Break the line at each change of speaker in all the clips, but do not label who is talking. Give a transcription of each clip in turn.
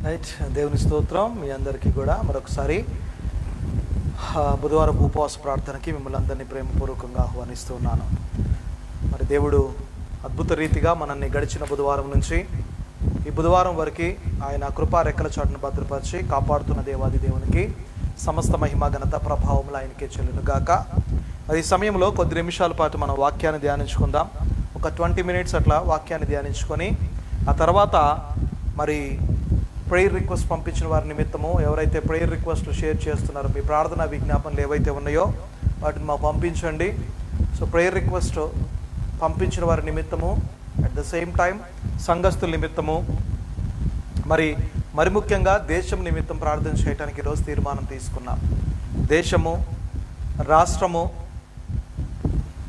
Right, దేవుని స్తోత్రం. మీ అందరికీ కూడా మరొకసారి బుధవారం ఉపవాస ప్రార్థనకి మిమ్మల్ని అందరినీ ప్రేమపూర్వకంగా ఆహ్వానిస్తున్నాను. మరి దేవుడు అద్భుత రీతిగా మనల్ని గడిచిన బుధవారం నుంచి ఈ బుధవారం వరకు ఆయన కృపా రెక్కల చాటును భద్రపరిచి కాపాడుతున్న దేవాది దేవునికి సమస్త మహిమ ఘనత ప్రభావములు ఆయనకే చెల్లునుగాక. మరి ఈ సమయంలో కొద్ది నిమిషాల పాటు మనం వాక్యాన్ని ధ్యానించుకుందాం. ఒక 20 మినిట్స్ అట్లా వాక్యాన్ని ధ్యానించుకొని ఆ తర్వాత మరి ప్రేయర్ రిక్వెస్ట్ పంపించిన వారి నిమిత్తము ఎవరైతే ప్రేయర్ రిక్వెస్ట్లు షేర్ చేస్తున్నారో మీ ప్రార్థన విజ్ఞాపనలు ఏవైతే ఉన్నాయో వాటిని మాకు పంపించండి. సో ప్రేయర్ రిక్వెస్ట్ పంపించిన వారి నిమిత్తము అట్ ద సేమ్ టైం సంఘస్థుల నిమిత్తము మరి ముఖ్యంగా దేశం నిమిత్తం ప్రార్థన చేయడానికి ఈరోజు తీర్మానం తీసుకున్నాం. దేశము, రాష్ట్రము,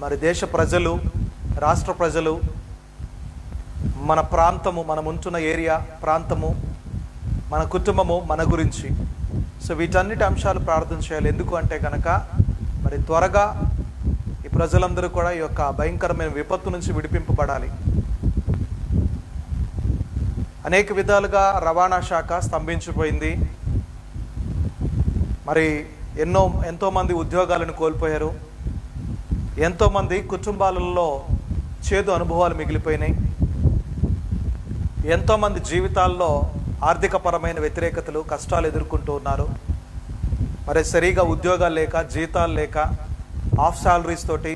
మరి దేశ ప్రజలు, రాష్ట్ర ప్రజలు, మన ప్రాంతము, మనం ఉంటున్న ఏరియా ప్రాంతము, మన కుటుంబము, మన గురించి. సో వీటన్నిటి అంశాలు ప్రార్థన చేయాలి. ఎందుకు అంటే కనుక మరి త్వరగా ఈ ప్రజలందరూ కూడా ఈ యొక్క భయంకరమైన విపత్తు నుంచి విడిపింపబడాలి. అనేక విధాలుగా రవాణా శాఖ స్తంభించిపోయింది. మరి ఎంతోమంది ఉద్యోగాలను కోల్పోయారు. ఎంతోమంది కుటుంబాలలో చేదు అనుభవాలు మిగిలిపోయినాయి. ఎంతోమంది జీవితాల్లో ఆర్థికపరమైన వ్యతిరేకతలు, కష్టాలు ఎదుర్కొంటూ ఉన్నారు. మరి సరిగా ఉద్యోగాలు లేక, జీతాలు లేక, ఆఫ్ శాలరీస్ తోటి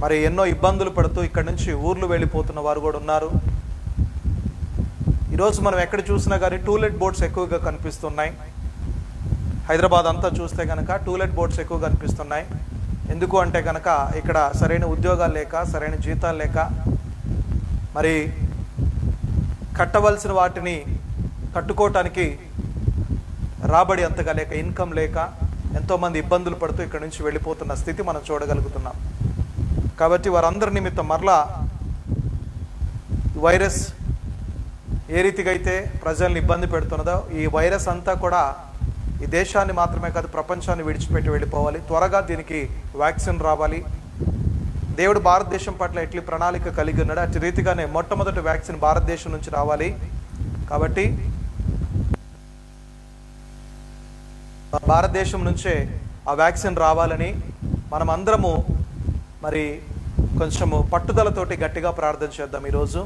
మరి ఎన్నో ఇబ్బందులు పడుతూ ఇక్కడి నుంచి ఊర్లు వెళ్ళిపోతున్న వారు కూడా ఉన్నారు. ఈరోజు మనం ఎక్కడ చూసినా కానీ టూలెట్ బోర్డ్స్ ఎక్కువగా కనిపిస్తున్నాయి. హైదరాబాద్ అంతా చూస్తే కనుక టూలెట్ బోర్డ్స్ ఎక్కువ కనిపిస్తున్నాయి. ఎందుకు అంటే కనుక ఇక్కడ సరైన ఉద్యోగాలు లేక, సరైన జీతాలు లేక, మరి కట్టవలసిన వాటిని కట్టుకోవటానికి రాబడి అంతగా లేక, ఇన్కమ్ లేక ఎంతోమంది ఇబ్బందులు పడుతూ ఇక్కడ నుంచి వెళ్ళిపోతున్న స్థితి మనం చూడగలుగుతున్నాం. కాబట్టి వారందరి నిమిత్తం మరలా వైరస్ ఏ రీతిగా అయితే ప్రజల్ని ఇబ్బంది పెడుతున్నదో ఈ వైరస్ అంతా కూడా ఈ దేశాన్ని మాత్రమే కాదు ప్రపంచాన్ని విడిచిపెట్టి వెళ్ళిపోవాలి. త్వరగా దీనికి వ్యాక్సిన్ రావాలి. దేవుడు భారతదేశం పట్ల ఎట్లా ప్రణాళిక కలిగి ఉన్నాడు అటు రీతిగానే మొట్టమొదటి వ్యాక్సిన్ భారతదేశం నుంచి రావాలి. కాబట్టి భారతదేశం నుంచే ఆ వ్యాక్సిన్ రావాలని మనం అందరము మరి కొంచెము పట్టుదలతోటి గట్టిగా ప్రార్థన చేద్దాం. ఈరోజు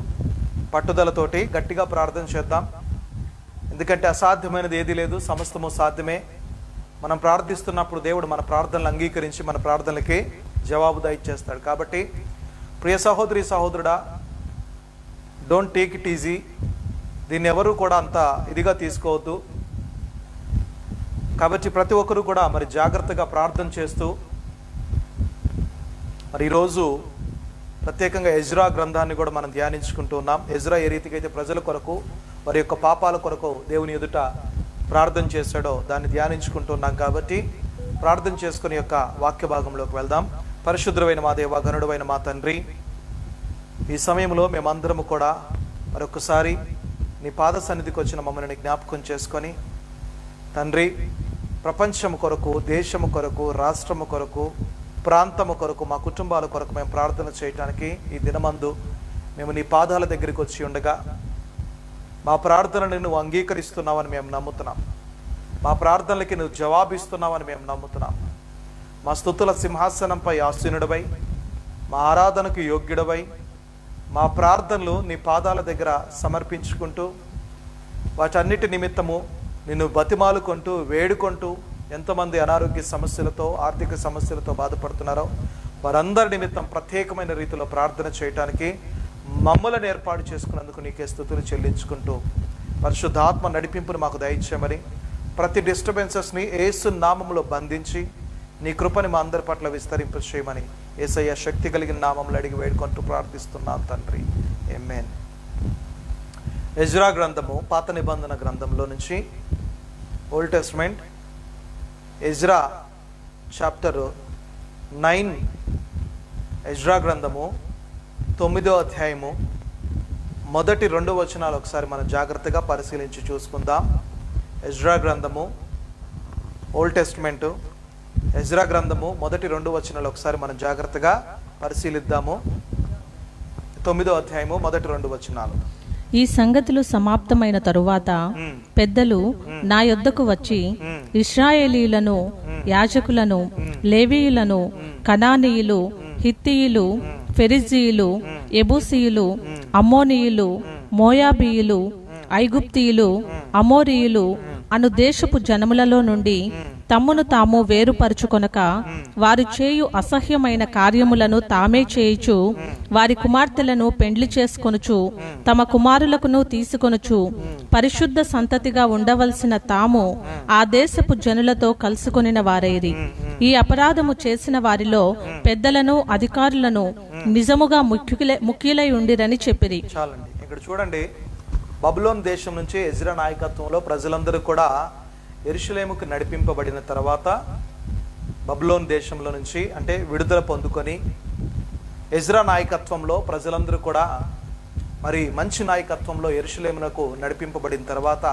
పట్టుదలతోటి గట్టిగా ప్రార్థన చేద్దాం. ఎందుకంటే అసాధ్యమైనది ఏది లేదు, సమస్తము సాధ్యమే. మనం ప్రార్థిస్తున్నప్పుడు దేవుడు మన ప్రార్థనలు అంగీకరించి మన ప్రార్థనలకి జవాబు దయచేస్తాడు. కాబట్టి ప్రియ సహోదరి, సహోదరుడా, డోంట్ టేక్ ఇట్ ఈజీ. దీన్ని ఎవరు కూడా అంత ఇదిగా తీసుకోవద్దు. కాబట్టి ప్రతి ఒక్కరూ కూడా మరి జాగ్రత్తగా ప్రార్థన చేస్తూ మరి ఈరోజు ప్రత్యేకంగా ఎజ్రా గ్రంథాన్ని కూడా మనం ధ్యానించుకుంటూ ఉన్నాం. ఎజ్రా ఏ రీతిగా అయితే ప్రజల కొరకు, వారి యొక్క పాపాల కొరకు దేవుని ఎదుట ప్రార్థన చేశాడో దాన్ని ధ్యానించుకుంటున్నాం. కాబట్టి ప్రార్థన చేసుకుని యొక్క వాక్య భాగంలోకి వెళ్దాం. పరిశుద్ధమైన మా దేవ, ఘనుడైన మా తండ్రి, ఈ సమయంలో మేమందరము కూడా మరొకసారి నీ పాద సన్నిధికి వచ్చిన మమ్మల్ని జ్ఞాపకం చేసుకొని తండ్రి, ప్రపంచము కొరకు, దేశము కొరకు, రాష్ట్రము కొరకు, ప్రాంతము కొరకు, మా కుటుంబాల కొరకు మేము ప్రార్థన చేయడానికి ఈ దినమందు మేము నీ పాదాల దగ్గరికి వచ్చి ఉండగా మా ప్రార్థనని నువ్వు అంగీకరిస్తున్నావని మేము నమ్ముతున్నాం. మా ప్రార్థనలకి నువ్వు జవాబిస్తున్నావని మేము నమ్ముతున్నాం. మా స్తుతుల సింహాసనంపై ఆసీనుడవై, మా ఆరాధనకు యోగ్యుడవై, మా ప్రార్థనలు నీ పాదాల దగ్గర సమర్పించుకుంటూ వాటన్నిటి నిమిత్తము నిన్ను బతిమాలుకుంటూ వేడుకుంటూ ఎంతమంది అనారోగ్య సమస్యలతో, ఆర్థిక సమస్యలతో బాధపడుతున్నారో వారందరి నిమిత్తం ప్రత్యేకమైన రీతిలో ప్రార్థన చేయటానికి మమ్మలను ఏర్పాటు చేసుకున్నందుకు నీకే స్తుతులు చెల్లించుకుంటూ పరిశుద్ధాత్మ నడిపింపును మాకు దయచేయమని, ప్రతి డిస్టర్బెన్సెస్ని యేసు నామములో బంధించి నీ కృపని మా అందరి పట్ల విస్తరింప చేయమని యేసయ్య శక్తి కలిగిన నామములు అడిగి వేడుకుంటూ ప్రార్థిస్తున్నాను తండ్రి, ఆమేన్. ఎజ్రా గ్రంథము, పాత నిబంధన గ్రంథంలో నుంచి, old testament, Ezra chapter 9, Ezra గ్రంథము 9వ అధ్యాయము మొదటి 2 వచనాలు ఒకసారి మనం జాగ్రత్తగా పరిశీలించి చూసుకుందాం. ఎజ్రా గ్రంథము, ఓల్డ్ టెస్టమెంటు, ఎజ్రా గ్రంథము మొదటి 2 వచనాలు ఒకసారి మనం జాగ్రత్తగా పరిశీలిద్దాము. 9వ అధ్యాయము మొదటి 2 వచనాలు.
ఈ సంగతులు సమాప్తమైన తరువాత పెద్దలు నా యొద్దకు వచ్చి ఇశ్రాయేలీయులను, యాజకులను, లేవీయులను, కనానీయులు, హిత్తీయులు, ఫెరిజీయులు, ఎబూసీయులు, అమ్మోనీయులు, మోయాబీయులు, ఐగుప్తీయులు, అమోరీయులు అను దేశపు జనములలో నుండి తమ్మును తాము వేరుపరుచుకొనక వారు చేయు అసహ్యమైన కార్యములను తామే చేయుచు వారి కుమార్తెలను పెండ్లి చేసుకొనుచు తమ కుమారులకును తీసుకొనుచు పరిశుద్ధ సంతతిగా ఉండవలసిన తాము ఆ దేశపు జనులతో కలుసుకొనిన వారైరి. ఈ అపరాధము చేసిన వారిలో పెద్దలను, అధికారులను నిజముగా ముఖ్యులై ఉండిరని చెప్పిరి.
చాలండి. ఇక్కడ చూడండి, బబులోన్ దేశం నుంచి ఎజ్రా నాయకత్వంలో ప్రజలందరూ కూడా యెరూషలేముకు నడిపింపబడిన తర్వాత బబులోన్ దేశంలో నుంచి అంటే విడుదల పొందుకొని ఎజ్రా నాయకత్వంలో ప్రజలందరూ కూడా మరి మంచి నాయకత్వంలో యెరూషలేమునకు నడిపింపబడిన తర్వాత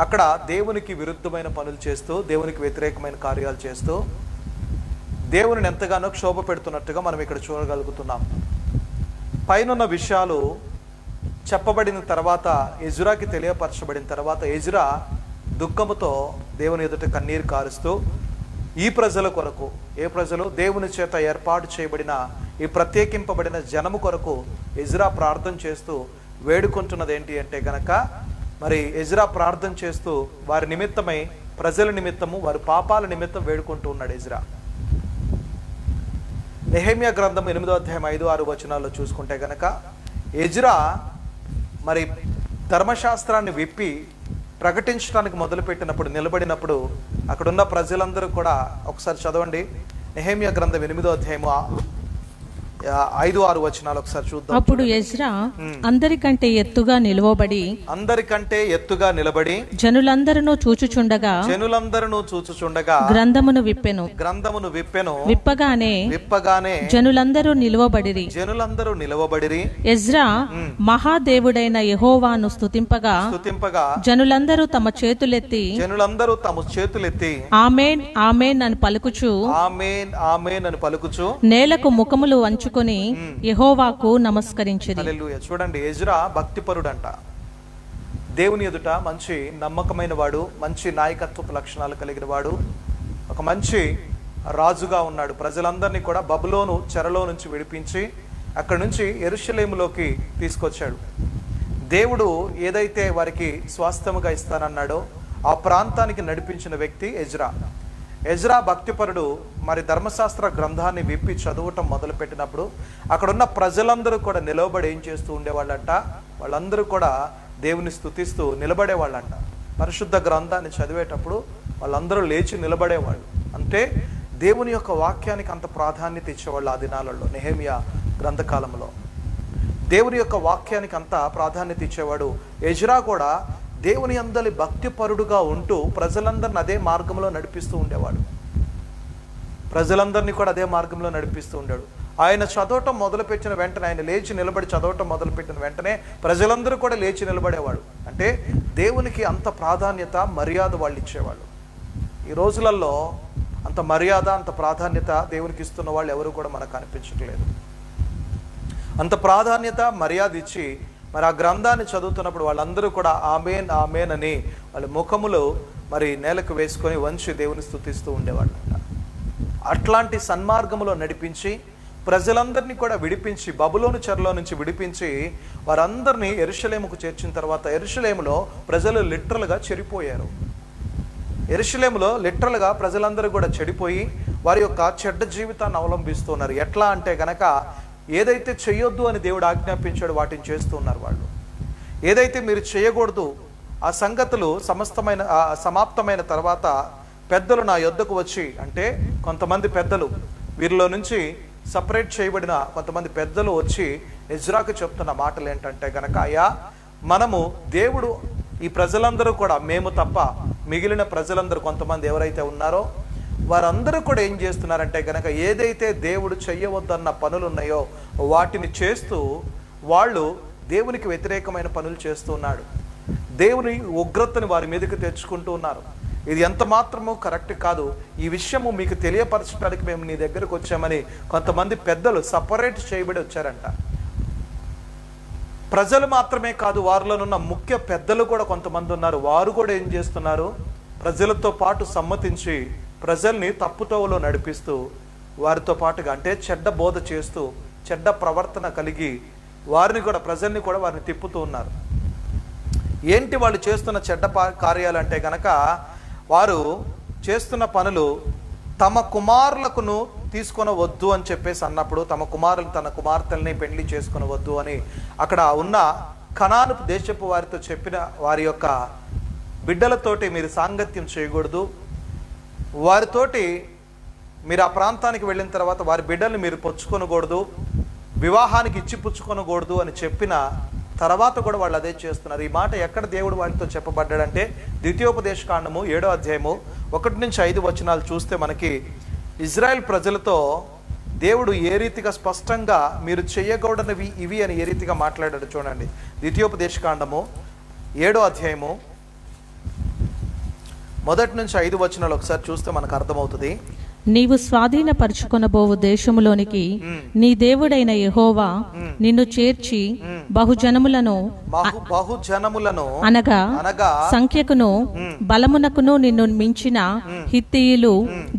అక్కడ దేవునికి విరుద్ధమైన పనులు చేస్తూ, దేవునికి వ్యతిరేకమైన కార్యాలు చేస్తూ దేవుని ఎంతగానో క్షోభ పెడుతున్నట్టుగా మనం ఇక్కడ చూడగలుగుతున్నాం. పైనున్న విషయాలు చెప్పబడిన తర్వాత, ఎజ్రాకి తెలియపరచబడిన తర్వాత ఎజ్రా దుఃఖముతో దేవుని ఎదుట కన్నీరు కారుస్తూ ఈ ప్రజల కొరకు, ఏ ప్రజలు? దేవుని చేత ఏర్పాటు చేయబడిన ఈ ప్రత్యేకింపబడిన జనము కొరకు ఎజ్రా ప్రార్థన చేస్తూ వేడుకుంటున్నది ఏంటి అంటే గనక, మరి ఎజ్రా ప్రార్థన చేస్తూ వారి నిమిత్తమై, ప్రజల నిమిత్తము, వారి పాపాల నిమిత్తం వేడుకుంటూ ఉన్నాడు ఎజ్రా. నెహెమ్యా గ్రంథం 8వ అధ్యాయం 5-6 వచనాల్లో చూసుకుంటే గనక ఎజ్రా మరి ధర్మశాస్త్రాన్ని విప్పి ప్రకటించడానికి మొదలుపెట్టినప్పుడు, నిలబడినప్పుడు అక్కడున్న ప్రజలందరూ కూడా, ఒకసారి చదవండి నెహెమ్యా గ్రంథం 8వ అధ్యాయము 5-6 వచనాలు ఒకసారి చూద్దాం.
అప్పుడు ఎజ్రా అందరికంటే ఎత్తుగా నిలబడి జనులందరూ చూచుచుండగా గ్రంథమును విప్పెను. విప్పగానే జనులందరూ నిలువబడిరి. ఎజ్రా మహాదేవుడైన యెహోవాను స్తుతింపగా జనులందరూ తమ చేతులెత్తి ఆమేన్ ఆమేన్ అని పలుకుచు నేలకు ముఖములు వంచుకొని యెహోవాకు నమస్కరించిరి.
హల్లెలూయా. చూడండి, ఎజ్రా భక్తిపరుడంట. దేవుని ఎదుట మంచి నమ్మకమైన వాడు, మంచి నాయకత్వపు లక్షణాలు కలిగిన వాడు, ఒక మంచి రాజుగా ఉన్నాడు. ప్రజలందరినీ కూడా బబులోను చెరలో నుంచి విడిపించి అక్కడి నుంచి యెరూషలేములోకి తీసుకొచ్చాడు. దేవుడు ఏదైతే వారికి స్వాస్థ్యముగా ఇస్తానన్నాడో ఆ ప్రాంతానికి నడిపించిన వ్యక్తి ఎజ్రా. ఎజ్రా భక్తిపరుడు. మరి ధర్మశాస్త్ర గ్రంథాన్ని విప్పి చదవటం మొదలుపెట్టినప్పుడు అక్కడున్న ప్రజలందరూ కూడా నిలబడి ఏం చేస్తూ ఉండేవాళ్ళంట? వాళ్ళందరూ కూడా దేవుని స్తుతిస్తూ నిలబడేవాళ్ళంట. పరిశుద్ధ గ్రంథాన్ని చదివేటప్పుడు వాళ్ళందరూ లేచి నిలబడేవాళ్ళు. అంటే దేవుని యొక్క వాక్యానికి అంత ప్రాధాన్యత ఇచ్చేవాళ్ళు ఆ దినాలలో. నెహెమ్యా గ్రంథకాలంలో దేవుని యొక్క వాక్యానికి అంత ప్రాధాన్యత ఇచ్చేవాడు. ఎజ్రా కూడా దేవుని అందలి భక్తిపరుడుగా ఉంటూ ప్రజలందరిని అదే మార్గంలో నడిపిస్తూ ఉండేవాడు. ప్రజలందరినీ కూడా అదే మార్గంలో నడిపిస్తూ ఉండాడు. ఆయన చదవటం మొదలుపెట్టిన వెంటనే, ఆయన లేచి నిలబడి చదవటం మొదలుపెట్టిన వెంటనే ప్రజలందరూ కూడా లేచి నిలబడేవాడు. అంటే దేవునికి అంత ప్రాధాన్యత, మర్యాద వాళ్ళు ఇచ్చేవాళ్ళు. ఈ రోజులలో అంత మర్యాద, అంత ప్రాధాన్యత దేవునికి ఇస్తున్న వాళ్ళు ఎవరు కూడా మనకు అనిపించట్లేదు. అంత ప్రాధాన్యత, మర్యాద ఇచ్చి మరి ఆ గ్రంథాన్ని చదువుతున్నప్పుడు వాళ్ళందరూ కూడా ఆమేన్ ఆమేన్ అని వాళ్ళ ముఖములు మరి నేలకు వేసుకొని వంచి దేవుని స్తుతిస్తూ ఉండేవాళ్ళు. అట్లాంటి సన్మార్గములో నడిపించి ప్రజలందరినీ కూడా విడిపించి, బబులోను చెరలో నుంచి విడిపించి వారందరినీ యెరూషలేముకు చేర్చిన తర్వాత యెరూషలేములో ప్రజలు లిటరల్గా చెడిపోయారు. యెరూషలేములో లిటరల్గా ప్రజలందరూ కూడా చెడిపోయి వారి యొక్క చెడ్డ జీవితాన్ని అవలంబిస్తున్నారు. ఎట్లా అంటే గనక, ఏదైతే చేయొద్దు అని దేవుడు ఆజ్ఞాపించాడు వాటిని చేస్తున్నారు వాళ్ళు. ఏదైతే మీరు చేయకూడదు ఆ సంగతులు సమాప్తమైన తర్వాత పెద్దలు నా యొద్దకు వచ్చి, అంటే కొంతమంది పెద్దలు, వీరిలో నుంచి సపరేట్ చేయబడిన కొంతమంది పెద్దలు వచ్చి ఎజ్రాకు చెప్తున్న మాటలు ఏంటంటే గనక, అయ్యా మనము దేవుడు ఈ ప్రజలందరూ కూడా, మేము తప్ప మిగిలిన ప్రజలందరూ కొంతమంది ఎవరైతే ఉన్నారో వారందరూ కూడా ఏం చేస్తున్నారంటే గనక, ఏదైతే దేవుడు చెయ్యవద్దన్న పనులు ఉన్నాయో వాటిని చేస్తూ వాళ్ళు దేవునికి వ్యతిరేకమైన పనులు చేస్తున్నాడు. దేవుని ఉగ్రతని వారి మీదకి తెచ్చుకుంటూ ఉన్నారు. ఇది ఎంత మాత్రమూ కరెక్ట్ కాదు. ఈ విషయము మీకు తెలియపరచడానికి మేము నీ దగ్గరకు వచ్చామని కొంతమంది పెద్దలు సపరేట్ చేయబడి వచ్చారంట. ప్రజలు మాత్రమే కాదు, వారిలోనున్న ముఖ్య పెద్దలు కూడా కొంతమంది ఉన్నారు. వారు కూడా ఏం చేస్తున్నారు? ప్రజలతో పాటు సమ్మతించి ప్రజల్ని తప్పుతోవలో నడిపిస్తూ వారితో పాటుగా, అంటే చెడ్డ బోధ చేస్తూ చెడ్డ ప్రవర్తన కలిగి వారిని కూడా, ప్రజల్ని కూడా వారిని తిప్పుతూ ఉన్నారు. ఏంటి వాళ్ళు చేస్తున్న చెడ్డ కార్యాలు అంటే గనక, వారు చేస్తున్న పనులు తమ కుమారులకును తీసుకొనవద్దు అని చెప్పేసి అన్నప్పుడు, తన కుమార్తెల్ని పెళ్లి చేసుకొనవద్దు అని అక్కడ ఉన్న కనాను దేశపు వారితో చెప్పిన వారి యొక్క బిడ్డలతోటి మీరు సాంగత్యం చేయకూడదు, వారితోటి మీరు ఆ ప్రాంతానికి వెళ్ళిన తర్వాత వారి బిడ్డల్ని మీరు పుచ్చుకొనకూడదు, వివాహానికి ఇచ్చి పుచ్చుకొనకూడదు అని చెప్పిన తర్వాత కూడా వాళ్ళు అదే చేస్తున్నారు. ఈ మాట ఎక్కడ దేవుడు వారితో చెప్పబడ్డాడంటే, ద్వితీయోపదేశకాండము 7వ అధ్యాయము 1-5 వచనాలు చూస్తే మనకి ఇజ్రాయెల్ ప్రజలతో దేవుడు ఏ రీతిగా స్పష్టంగా మీరు చేయకూడనివి ఇవి అని ఏ రీతిగా మాట్లాడాడు చూడండి. ద్వితీయోపదేశకాండము 7వ అధ్యాయము 1-5 వచనాలు ఒకసారి చూస్తే మనకు అర్థమవుతుంది.
నీవు స్వాధీనపరచుకొనబోవు దేశములోనికి నీ దేవుడైన యెహోవా నిన్ను చేర్చి బహుజనములను అనగా సంఖ్యకును బలమునకును నిన్ను మించిన హిత్తీయులు,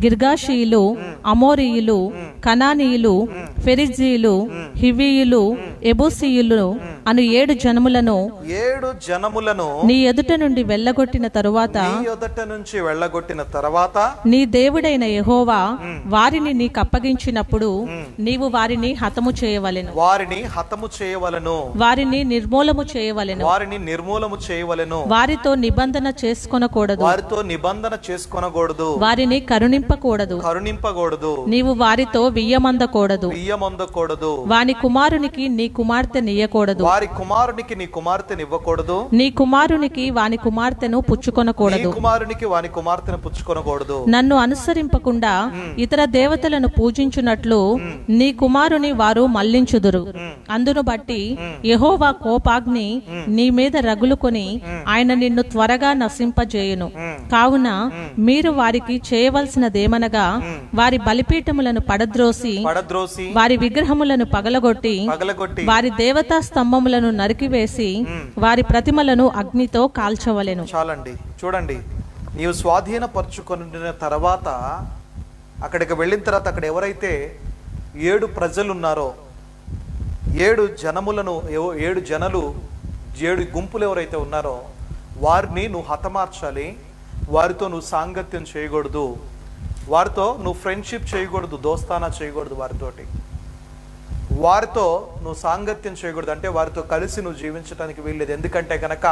గిర్గాషీయులు, అమోరీయులు, కనానీయులు, ఫెరిజీయులు, హివీయులు, ఎబూసీయులు అను 7 జనములను నీ ఎదుట నుండి వెళ్ళగొట్టిన తరువాత నీ దేవుడైన యెహోవా వారిని నీకు అప్పగించినప్పుడు నీవు వారిని హతము చేయవలెను, వారిని నిర్మూలము చేయవలెను, వారితో నిబంధన చేసుకొనకూడదు, వారిని కరుణింపకూడదు, నీవు వారితో వియ్యమందకూడదు, వాని కుమారునికి నీ కుమార్తె నియ్యకూడదు, నీ కుమారునికి వాని కుమార్తెను పుచ్చుకొనకూడదు, నన్ను అనుసరింపకుండా ఇతర దేవతలను పూజించున్నట్లు నీ కుమారుని వారు మళ్లించుదురు. అందును బట్టి యెహోవా కోపాగ్ని నీ మీద రగులుకొని ఆయన నిన్ను త్వరగా నశింపజేయును. కావున మీరు వారికి చేయవలసినదేమనగా, వారి బలిపీఠములను పడద్రోసి వారి విగ్రహములను పగలగొట్టి వారి దేవతా స్తంభములను నరికివేసి వారి ప్రతిమలను అగ్నితో కాల్చవలెను.
చాలండి, చూడండి. నీవు స్వాధీనపరచుకున్న తర్వాత, అక్కడికి వెళ్ళిన తర్వాత అక్కడ ఎవరైతే 7 ప్రజలు ఉన్నారో, 7 జనములను, 7 గుంపులు ఎవరైతే ఉన్నారో వారిని నువ్వు హతమార్చాలి. వారితో నువ్వు సాంగత్యం చేయకూడదు, వారితో నువ్వు ఫ్రెండ్షిప్ చేయకూడదు, దోస్తానా చేయకూడదు, వారితో నువ్వు సాంగత్యం చేయకూడదు. అంటే వారితో కలిసి నువ్వు జీవించడానికి వీల్లేదు. ఎందుకంటే కనుక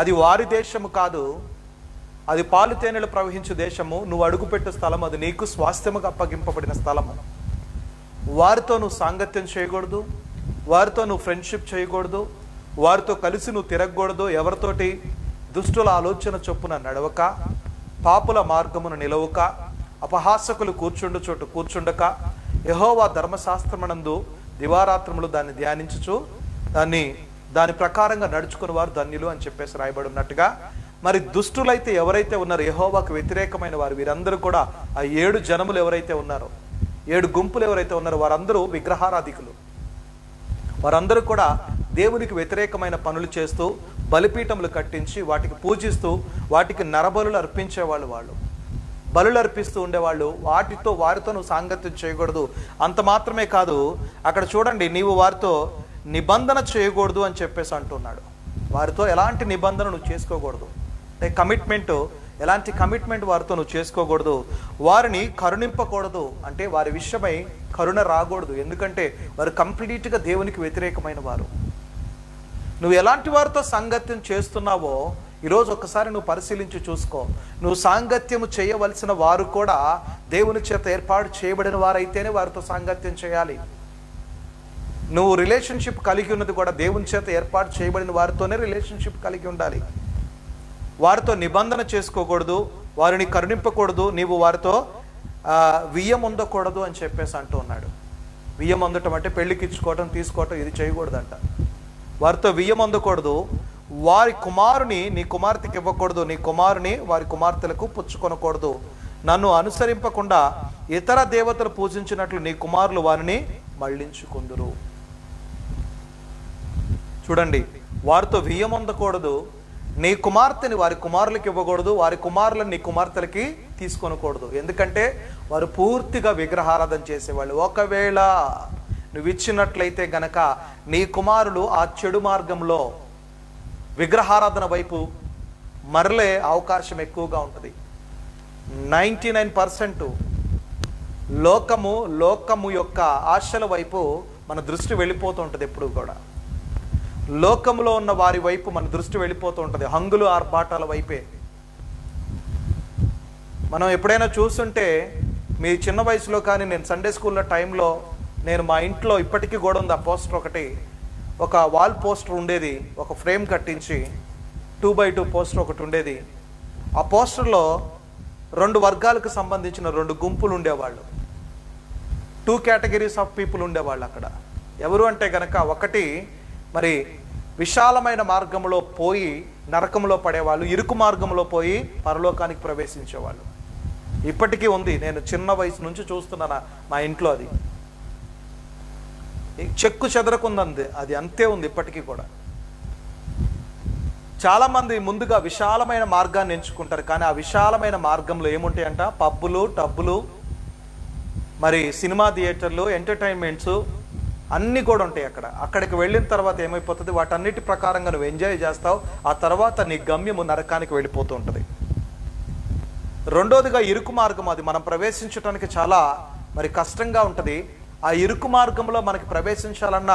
అది వారి దేశము కాదు, అది పాలు తేనెలు ప్రవహించే దేశము. నువ్వు అడుగుపెట్టే స్థలం, అది నీకు స్వాస్థ్యముగా అప్పగింపబడిన స్థలము. వారితో నువ్వు సాంగత్యం చేయకూడదు, వారితో నువ్వు ఫ్రెండ్షిప్ చేయకూడదు, వారితో కలిసి నువ్వు తిరగకూడదు. ఎవరితోటి? దుష్టుల ఆలోచన చొప్పున నడవక, పాపుల మార్గమును నిలవక, అపహాసకులు కూర్చుండు చోటు కూర్చుండక, యెహోవా ధర్మశాస్త్రమునందు దివారాత్రములు దాన్ని ధ్యానించుచు దాని ప్రకారంగా నడుచుకుని వారు ధన్యులు అని చెప్పేసి రాయబడి ఉన్నట్టుగా, మరి దుష్టులైతే ఎవరైతే ఉన్నారో, యెహోవాకు వ్యతిరేకమైన వారు, వీరందరూ కూడా ఆ 7 జనములు ఎవరైతే ఉన్నారో, 7 గుంపులు ఎవరైతే ఉన్నారో వారందరూ విగ్రహారాధికులు. వారందరూ కూడా దేవునికి వ్యతిరేకమైన పనులు చేస్తూ బలిపీఠములు కట్టించి వాటికి పూజిస్తూ వాటికి నరబలులు అర్పించేవాళ్ళు. వాళ్ళు బలులు అర్పిస్తూ ఉండేవాళ్ళు. వారితో నువ్వు సాంగత్యం చేయకూడదు. అంత మాత్రమే కాదు, అక్కడ చూడండి, నీవు వారితో నిబంధన చేయకూడదు అని చెప్పేసి అంటున్నాడు. వారితో ఎలాంటి నిబంధన నువ్వు చేసుకోకూడదు, అంటే ఎలాంటి కమిట్మెంట్ వారితో నువ్వు చేసుకోకూడదు. వారిని కరుణింపకూడదు, అంటే వారి విషయమై కరుణ రాకూడదు. ఎందుకంటే వారు కంప్లీట్గా దేవునికి వ్యతిరేకమైన వారు. నువ్వు ఎలాంటి వారితో సాంగత్యం చేస్తున్నావో ఈరోజు ఒక్కసారి నువ్వు పరిశీలించి చూసుకో. నువ్వు సాంగత్యము చేయవలసిన వారు కూడా దేవుని చేత ఏర్పాటు చేయబడిన వారైతేనే వారితో సాంగత్యం చేయాలి. నువ్వు రిలేషన్షిప్ కలిగి ఉన్నది కూడా దేవుని చేత ఏర్పాటు చేయబడిన వారితోనే రిలేషన్షిప్ కలిగి ఉండాలి. వారితో నిబంధన చేసుకోకూడదు, వారిని కరుణింపకూడదు, నీవు వారితో వియ్యం ఉండకూడదు అని చెప్పేసి అంటూ ఉన్నాడు. వియ్యం అందటం అంటే పెళ్లికి ఇచ్చుకోవటం, తీసుకోవటం, ఇది చేయకూడదంట. వారితో వియ్యం అందకూడదు. వారి కుమారుని నీ కుమార్తెకి ఇవ్వకూడదు, నీ కుమారుని వారి కుమార్తెలకు పుచ్చుకొనకూడదు. నన్ను అనుసరింపకుండా ఇతర దేవతలు పూజించినట్లు నీ కుమారులు వారిని మళ్లించుకుందురు. చూడండి, వారితో వియ్యమొందకూడదు, నీ కుమార్తెని వారి కుమారులకి ఇవ్వకూడదు, వారి కుమారులను నీ కుమార్తెలకి తీసుకొనకూడదు. ఎందుకంటే వారు పూర్తిగా విగ్రహారాధన చేసేవాళ్ళు. ఒకవేళ నువ్వు ఇచ్చినట్లయితే గనక నీ కుమారులు ఆ చెడు మార్గంలో విగ్రహారాధన వైపు మరలే అవకాశం ఎక్కువగా ఉంటుంది. 99% లోకము యొక్క ఆశల వైపు మన దృష్టి వెళ్ళిపోతూ ఉంటుంది. ఎప్పుడు కూడా లోకంలో ఉన్న వారి వైపు మన దృష్టి వెళ్ళిపోతూ ఉంటుంది, హంగులు ఆర్భాటాల వైపే. మనం ఎప్పుడైనా చూస్తుంటే, మీ చిన్న వయసులో కానీ, నేను సండే స్కూల్లో టైంలో నేను మా ఇంట్లో ఇప్పటికీ కూడా ఉంది ఆ పోస్టర్ ఒకటి, ఒక వాల్ పోస్టర్ ఉండేది, ఒక ఫ్రేమ్ కట్టించి 2x2 పోస్టర్ ఒకటి ఉండేది. ఆ పోస్టర్లో 2 వర్గాలకు సంబంధించిన 2 గుంపులు ఉండేవాళ్ళు, 2 కేటగిరీస్ ఆఫ్ పీపుల్ ఉండేవాళ్ళు అక్కడ. ఎవరు అంటే గనక, ఒకటి మరి విశాలమైన మార్గంలో పోయి నరకంలో పడేవాళ్ళు, ఇరుకు మార్గంలో పోయి పరలోకానికి ప్రవేశించేవాళ్ళు. ఇప్పటికీ ఉంది, నేను చిన్న వయసు నుంచి చూస్తున్నాను మా ఇంట్లో. అది చెక్కు చెదరకుంది, అది అంతే ఉంది ఇప్పటికీ కూడా. చాలామంది ముందుగా విశాలమైన మార్గాన్ని ఎంచుకుంటారు, కానీ ఆ విశాలమైన మార్గంలో ఏముంటాయంట? పబ్బులు, టబ్బులు, మరి సినిమా థియేటర్లు, ఎంటర్టైన్మెంట్స్ అన్నీ కూడా ఉంటాయి అక్కడ. అక్కడికి వెళ్ళిన తర్వాత ఏమైపోతుంది? వాటన్నిటి ప్రకారంగా నువ్వు ఎంజాయ్ చేస్తావు, ఆ తర్వాత నీ గమ్యము నరకానికి వెళ్ళిపోతూ ఉంటుంది. రెండోదిగా ఇరుకు మార్గం, అది మనం ప్రవేశించడానికి చాలా మరి కష్టంగా ఉంటుంది. ఆ ఇరుకు మార్గంలో మనకి ప్రవేశించాలన్న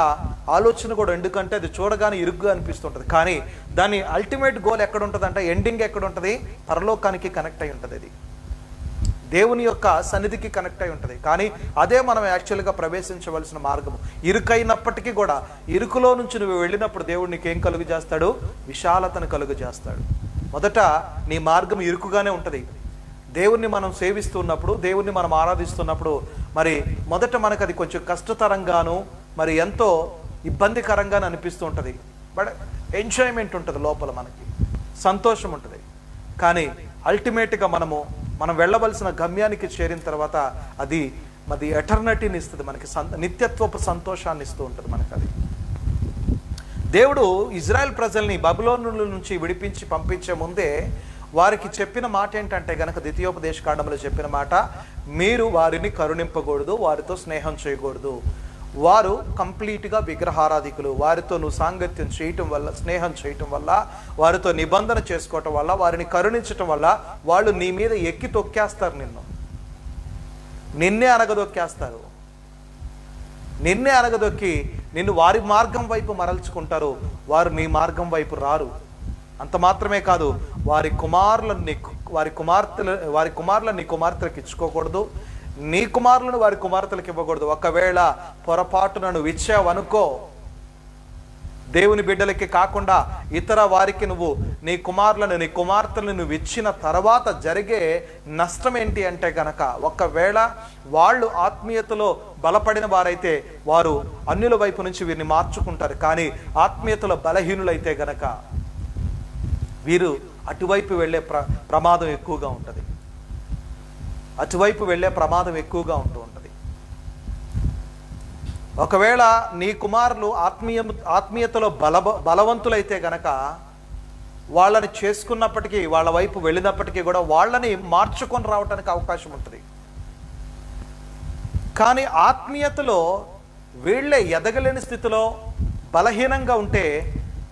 ఆలోచన కూడా, ఎందుకంటే అది చూడగానే ఇరుగ్గా అనిపిస్తుంటుంది, కానీ దాని అల్టిమేట్ గోల్ ఎక్కడ ఉంటుంది అంటే, ఎండింగ్ ఎక్కడ ఉంటుంది? పరలోకానికి కనెక్ట్ అయి ఉంటుంది, అది దేవుని యొక్క సన్నిధికి కనెక్ట్ అయి ఉంటుంది. కానీ అదే మనం యాక్చువల్గా ప్రవేశించవలసిన మార్గము. ఇరుకైనప్పటికీ కూడా, ఇరుకులో నుంచి నువ్వు వెళ్ళినప్పుడు దేవుడు నీకేం కలుగు చేస్తాడు? విశాలతను కలుగు చేస్తాడు. మొదట నీ మార్గం ఇరుకుగానే ఉంటుంది. దేవుణ్ణి మనం సేవిస్తున్నప్పుడు, దేవుణ్ణి మనం ఆరాధిస్తున్నప్పుడు మరి మొదట మనకు అది కొంచెం కష్టతరంగాను, మరి ఎంతో ఇబ్బందికరంగాను అనిపిస్తూ ఉంటుంది. బట్ ఎంజాయ్మెంట్ ఉంటుంది లోపల, మనకి సంతోషం ఉంటుంది. కానీ అల్టిమేట్గా మనం వెళ్ళవలసిన గమ్యానికి చేరిన తర్వాత అది ఎటర్నిటీని ఇస్తుంది మనకి, నిత్యత్వపు సంతోషాన్ని ఇస్తూ ఉంటుంది మనకు. అది దేవుడు ఇజ్రాయెల్ ప్రజల్ని బబులోను నుంచి విడిపించి పంపించే ముందే వారికి చెప్పిన మాట ఏంటంటే గనక, ద్వితీయోపదేశ కాండంలో చెప్పిన మాట, మీరు వారిని కరుణింపకూడదు, వారితో స్నేహం చేయకూడదు. వారు కంప్లీట్గా విగ్రహారాధికులు. వారితో నువ్వు సాంగత్యం చేయటం వల్ల, స్నేహం చేయటం వల్ల, వారితో నిబంధన చేసుకోవటం వల్ల, వారిని కరుణించటం వల్ల వాళ్ళు నీ మీద ఎక్కి తొక్కేస్తారు, నిన్నే అనగదొక్కేస్తారు. నిన్నే అనగదొక్కి నిన్ను వారి మార్గం వైపు మరల్చుకుంటారు, వారు నీ మార్గం వైపు రారు. అంత మాత్రమే కాదు, వారి కుమారులను నీ కుమార్తెలకు ఇచ్చుకోకూడదు, నీ కుమారులను వారి కుమార్తెలకు ఇవ్వకూడదు. ఒకవేళ పొరపాటున నువ్వు ఇచ్చావనుకో, దేవుని బిడ్డలకి కాకుండా ఇతర వారికి నువ్వు నీ కుమారులను, నీ కుమార్తెలను నువ్వు ఇచ్చిన తర్వాత జరిగే నష్టం ఏంటి అంటే గనక, ఒకవేళ వాళ్ళు ఆత్మీయతలో బలపడిన వారైతే వారు అన్యుల వైపు నుంచి వీరిని మార్చుకుంటారు. కానీ ఆత్మీయతలో బలహీనులైతే గనక వీరు అటువైపు వెళ్ళే ప్రమాదం ఎక్కువగా ఉంటుంది. అటువైపు వెళ్ళే ప్రమాదం ఎక్కువగా ఉంటూ ఉంటుంది. ఒకవేళ నీ కుమారులు ఆత్మీయతలో బలవంతులైతే గనక, వాళ్ళని చేసుకున్నప్పటికీ, వాళ్ళ వైపు వెళ్ళినప్పటికీ కూడా వాళ్ళని మార్చుకొని రావడానికి అవకాశం ఉంటుంది. కానీ ఆత్మీయతలో వీళ్ళే ఎదగలేని స్థితిలో బలహీనంగా ఉంటే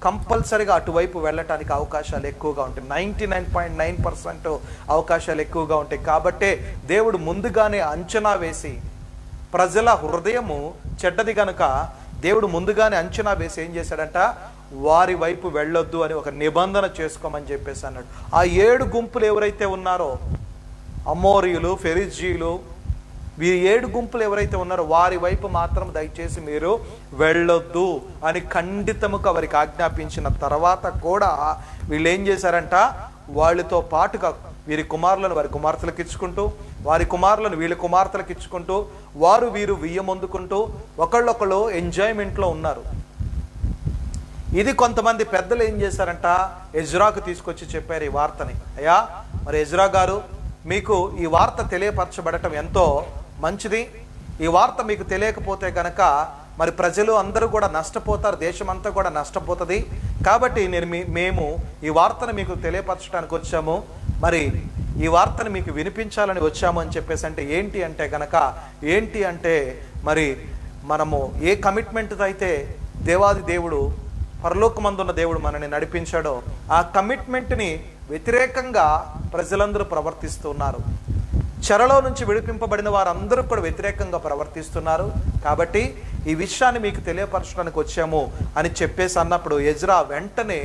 కంపల్సరిగా అటువైపు వెళ్ళటానికి అవకాశాలు ఎక్కువగా ఉంటాయి. 99.9% అవకాశాలు ఎక్కువగా ఉంటాయి. కాబట్టే దేవుడు ముందుగానే అంచనా వేసి, ప్రజల హృదయము చెడ్డది కనుక దేవుడు ముందుగానే అంచనా వేసి ఏం చేశాడంట? వారి వైపు వెళ్ళొద్దు అని ఒక నిబంధన చేసుకోమని చెప్పేసి అన్నాడు. ఆ 7 గుంపులు ఎవరైతే ఉన్నారో, అమోరీయులు, ఫెరిజీలు, వీరి 7 గుంపులు ఎవరైతే ఉన్నారో వారి వైపు మాత్రం దయచేసి మీరు వెళ్ళొద్దు అని ఖండితముగా వారికి ఆజ్ఞాపించిన తర్వాత కూడా వీళ్ళు ఏం చేశారంట? వాళ్ళతో పాటుగా వీరి కుమారులను వారి కుమార్తెలకు ఇచ్చుకుంటూ, వారి కుమారులను వీళ్ళ కుమార్తెలకు ఇచ్చుకుంటూ, వీరు వియ్యమొందుకుంటూ ఒకళ్ళొకళ్ళు ఎంజాయ్మెంట్లో ఉన్నారు. ఇది కొంతమంది పెద్దలు ఏం చేశారంట? ఎజ్రాకు తీసుకొచ్చి చెప్పారు ఈ వార్తని. అయ్యా, మరి ఎజ్రా గారు, మీకు ఈ వార్త తెలియపరచబడటం ఎంతో మంచిది. ఈ వార్త మీకు తెలియకపోతే గనక మరి ప్రజలు అందరూ కూడా నష్టపోతారు, దేశం అంతా కూడా నష్టపోతుంది. కాబట్టి మేము ఈ వార్తను మీకు తెలియపరచడానికి వచ్చాము, మరి ఈ వార్తను మీకు వినిపించాలని వచ్చాము అని చెప్పేసి. అంటే ఏంటి అంటే మరి మనము ఏ కమిట్మెంట్ అయితే దేవాది దేవుడు, పరలోకమందున్న దేవుడు మనల్ని నడిపించాడో ఆ కమిట్మెంట్ని వ్యతిరేకంగా ప్రజలందరూ ప్రవర్తిస్తున్నారు. చెరలో నుంచి విడిపింపబడిన వారందరూ కూడా వ్యతిరేకంగా ప్రవర్తిస్తున్నారు. కాబట్టి ఈ విషయాన్ని మీకు తెలియపరచడానికి వచ్చాము అని చెప్పేసి అన్నప్పుడు ఎజ్రా వెంటనే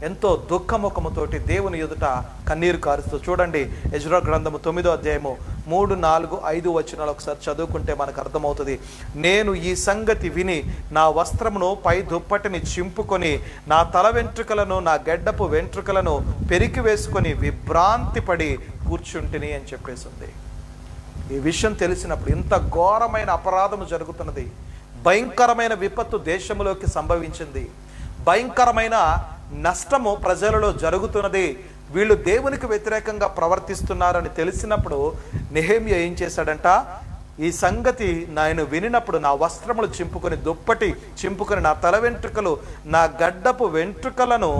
ఎంతో దుఃఖముఖముతోటి దేవుని ఎదుట కన్నీరు కారుస్తూ, చూడండి ఎజ్రా గ్రంథము 9వ అధ్యాయము 3, 4, 5 వచనాలు ఒకసారి చదువుకుంటే మనకు అర్థమవుతుంది. నేను ఈ సంగతి విని నా వస్త్రమును పై దుప్పటిని చింపుకొని నా తల వెంట్రుకలను నా గెడ్డపు వెంట్రుకలను పెరికి వేసుకొని విభ్రాంతి పడి కూర్చుంటిని అని చెప్పేసి ఉంది. ఈ విషయం తెలిసినప్పుడు ఇంత ఘోరమైన అపరాధము జరుగుతున్నది, భయంకరమైన విపత్తు దేశంలోకి సంభవించింది, భయంకరమైన నష్టము ప్రజలలో జరుగుతున్నది, వీళ్ళు దేవునికి వ్యతిరేకంగా ప్రవర్తిస్తున్నారని తెలిసినప్పుడు నెహెమ్యా ఏం చేశాడంట, ఈ సంగతి నేను వినినప్పుడు నా వస్త్రములు చింపుకొని దుప్పటి చింపుకొని నా తల వెంట్రుకలు నా గడ్డపు వెంట్రుకలను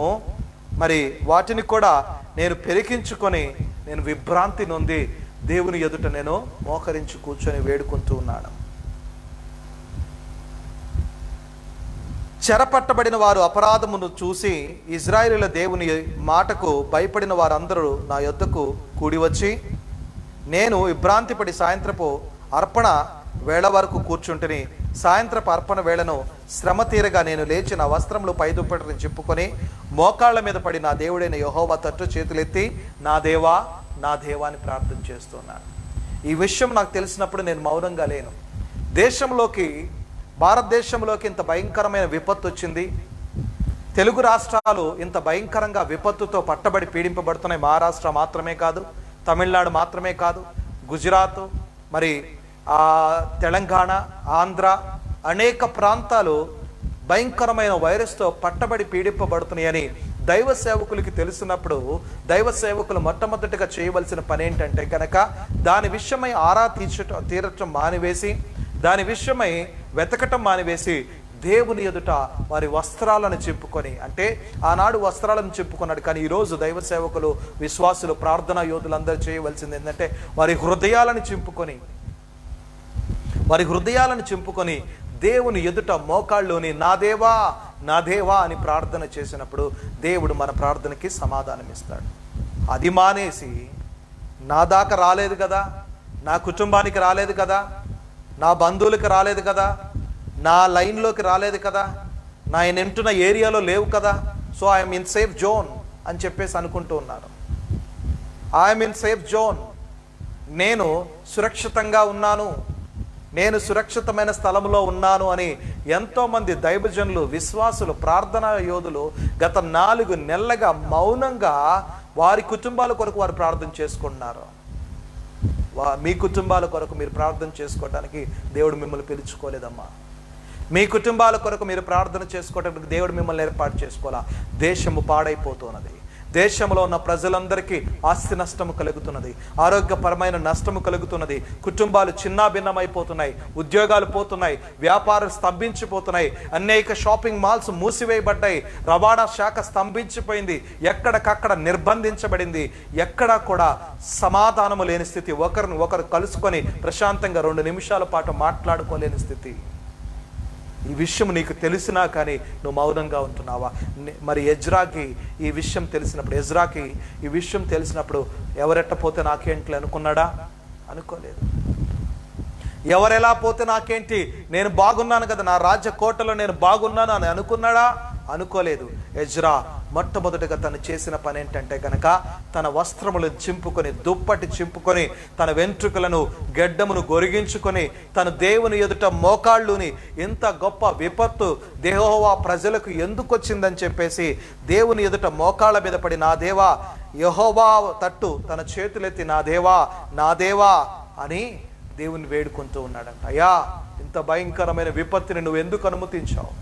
మరి వాటిని కూడా నేను పెరికించుకొని నేను విభ్రాంతి నొంది దేవుని ఎదుట నేను మోకరించి కూర్చొని వేడుకుంటూ ఉన్నాను. చెరపట్టబడిన వారు అపరాధమును చూసి ఇజ్రాయేలీల దేవుని మాటకు భయపడిన వారందరూ నా యొద్దకు కూడి వచ్చి, నేను విభ్రాంతి పడి సాయంత్రపు అర్పణ వేళ వరకు కూర్చుంటిని. సాయంత్రపు అర్పణ వేళను శ్రమ తీరగా నేను లేచి నా వస్త్రములు పై దుప్పటిని చింపుకొని మోకాళ్ళ మీద పడి నా దేవుడైన యెహోవా తట్టు చేతులెత్తి నా దేవా నా దేవాని ప్రార్థన చేస్తున్నాను. ఈ విషయం నాకు తెలిసినప్పుడు నేను మౌనంగా లేను. భారతదేశంలోకి ఇంత భయంకరమైన విపత్తు వచ్చింది. తెలుగు రాష్ట్రాలు ఇంత భయంకరంగా విపత్తుతో పట్టబడి పీడింపబడుతున్నాయి. మహారాష్ట్ర మాత్రమే కాదు, తమిళనాడు మాత్రమే కాదు, గుజరాత్, మరి తెలంగాణ, ఆంధ్ర అనేక ప్రాంతాలు భయంకరమైన వైరస్తో పట్టబడి పీడింపబడుతున్నాయని దైవ సేవకులకి తెలిసినప్పుడు దైవ సేవకులు మొట్టమొదటిగా చేయవలసిన పని ఏంటంటే కనుక దాని విషయమై ఆరా తీరటం మానివేసి, దాని విషయమై వెతకటం మానివేసి దేవుని ఎదుట వారి వస్త్రాలను చింపుకొని, అంటే ఆనాడు వస్త్రాలను చింపుకున్నాడు, కానీ ఈరోజు దైవ సేవకులు, విశ్వాసులు, ప్రార్థనా యోధులందరూ చేయవలసింది ఏంటంటే వారి హృదయాలను చింపుకొని దేవుని ఎదుట మోకాళ్ళలోని నా దేవా నా దేవా అని ప్రార్థన చేసినప్పుడు దేవుడు మన ప్రార్థనకి సమాధానం ఇస్తాడు. అది మానేసి నా దాకా రాలేదు కదా, నా కుటుంబానికి రాలేదు కదా, నా బంధువులకి రాలేదు కదా, నా లైన్లోకి రాలేదు కదా, నా ఎంటున్న ఏరియాలో లేవు కదా, so I'm in safe zone అని చెప్పేసి అనుకుంటూ ఉన్నారు. ఐఎమ్ ఇన్ సేఫ్ జోన్, నేను సురక్షితంగా ఉన్నాను, నేను సురక్షితమైన స్థలంలో ఉన్నాను అని ఎంతోమంది దైవజనులు, విశ్వాసులు, ప్రార్థనా యోధులు గత 4 నెలలుగా మౌనంగా వారి కుటుంబాల కొరకు వారు ప్రార్థన చేసుకుంటున్నారు. మీ కుటుంబాల కొరకు మీరు ప్రార్థన చేసుకోవడానికి దేవుడు మిమ్మల్ని పిలుచుకోలేదమ్మా. మీ కుటుంబాల కొరకు మీరు ప్రార్థన చేసుకోవడానికి దేవుడు మిమ్మల్ని ఏర్పాటు చేసుకోవాలా. దేశము పాడైపోతున్నది, దేశంలో ఉన్న ప్రజలందరికీ ఆస్తి నష్టము కలుగుతున్నది, ఆరోగ్యపరమైన నష్టము కలుగుతున్నది, కుటుంబాలు చిన్నాభిన్నమైపోతున్నాయి, ఉద్యోగాలు పోతున్నాయి, వ్యాపారాలు స్తంభించిపోతున్నాయి, అనేక షాపింగ్ మాల్స్ మూసివేయబడ్డాయి, రవాణా శాఖ స్తంభించిపోయింది, ఎక్కడికక్కడ నిర్బంధించబడింది, ఎక్కడా కూడా సమాధానము లేని స్థితి, ఒకరిని ఒకరు కలుసుకొని ప్రశాంతంగా 2 నిమిషాల పాటు మాట్లాడుకోలేని స్థితి. ఈ విషయం నీకు తెలిసినా కానీ నువ్వు మౌనంగా ఉంటున్నావా? మరి ఎజ్రాకి ఈ విషయం తెలిసినప్పుడు ఎవరెట్ట పోతే నాకేంటి అనుకున్నాడా? అనుకోలేదు. ఎవరెలా పోతే నాకేంటి, నేను బాగున్నాను కదా, నా రాజ్య కోటలో నేను బాగున్నాను అని అనుకున్నాడా? అనుకోలేదు. ఎజ్రా మొట్టమొదటిగా తను చేసిన పని ఏంటంటే కనుక తన వస్త్రములను చింపుకొని, దుప్పటి చింపుకొని, తన వెంట్రుకలను గెడ్డమును గొరిగించుకొని, తన దేవుని ఎదుట మోకాళ్ళుని, ఇంత గొప్ప విపత్తు యెహోవా ప్రజలకు ఎందుకు వచ్చిందని చెప్పేసి దేవుని ఎదుట మోకాళ్ళ మీద పడి నా దేవా, యెహోవా తట్టు తన చేతులెత్తి నా దేవా నా దేవా అని దేవుని వేడుకుంటూ ఉన్నాడంట. అయ్యా, ఇంత భయంకరమైన విపత్తుని నువ్వు ఎందుకు అనుమతించావు?